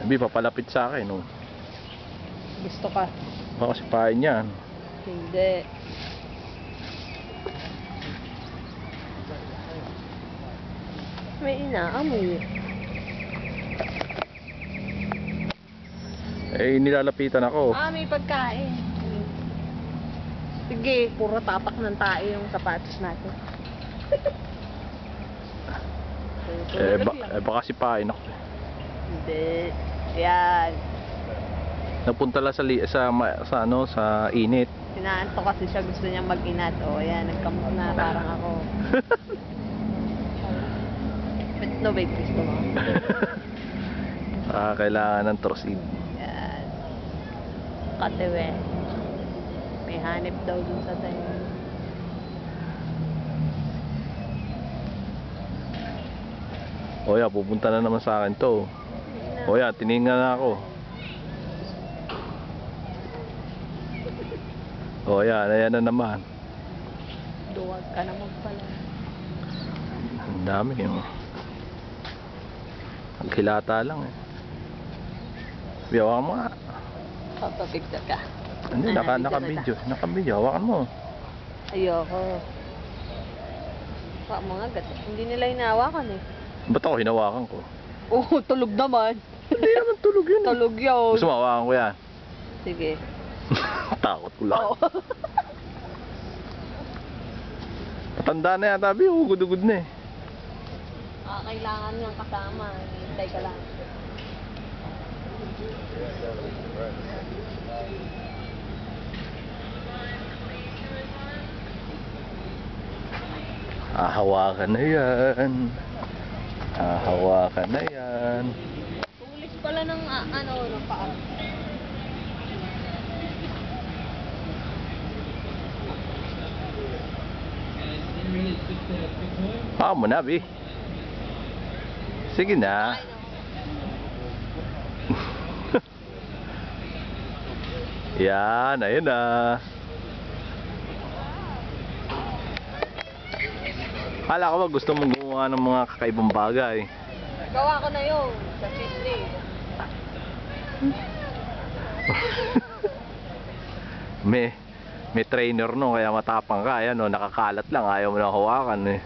Sabi, papalapit sa akin, no? Gusto ka? Baka sipain yan. Hindi. May inaamoy. Eh, nilalapitan ako. Ah, may pagkain. Sige, puro tapak ng tayo yung sapatos natin. Baka sipain ako. Hindi. Yan. Napunta lang sa init. Sinaanto kasi siya, gusto niya mag-inat. O, yan, nagkamot na parang ako. No, babe, gusto mo? Kailangan ng torsid. Yan. Katewe. May hanip daw dun sa tayo. O yan, pupunta na naman sa akin to. O yan, tiningnan na ako. O yan, ayan na naman. Duwag ka na magpala. Ang dami yun. Ang kilata lang eh. Hawakan mo nga. Papapicture ka. Hindi, naka-video. Naka-video, hawakan mo. Ayoko. Baka mga gat. Hindi nila hinahawakan eh. Ba't ako hinawakan ko? Oo, tulog naman. Hindi naman tulog yun. Tulog yun. Gusto mo, hawakan ko yan. Sige. Takot ko lang. Oo. Matanda na yata, Bi. Ugod-ugod na eh. Kailangan niyang kasama. Hintay ka lang. Hawakan na yan. Hawakan na yan. Tulis pala ng ng paa. Hawakan mo na, Bi. Sige na. Yan, ayun na. Kala ko ba gusto mong gumawa ng mga kakaibang bagay? Gawa ko na yun sa Sydney. may trainer no, kaya matapang ka. Ayan no, nakakalat lang, ayaw mo na hawakan eh.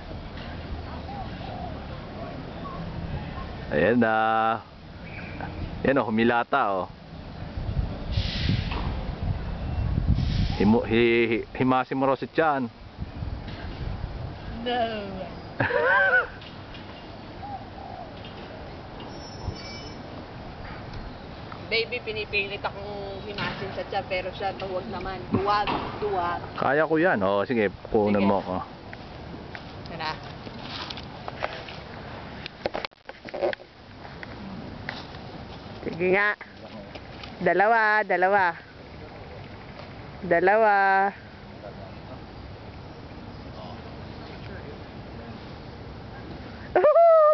Ayan na. Ayan o, humilata o. Himasin mo raw si Chan. No. Baby, pinipilit akong himasin sa tiyan, pero siya huwag naman. Duwag. Kaya ko yan. O, sige, punan mo ako. Tara. Sige nga. Dalawa.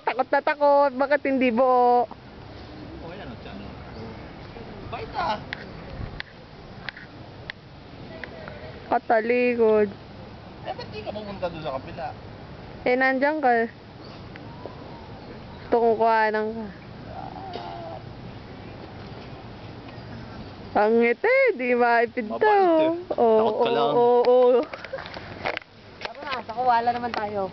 Takot na takot. Bakit hindi buo? O, yan o, Chan. Bait ah. Katalikod. Ba't di ka pumunta doon sa kapila? Nandiyan ka. Tungkuhanan ka. Ang ngiti, di maipid to. Mabait eh. Takot ka lang. Oo. Tara na, sa kuwala naman tayo.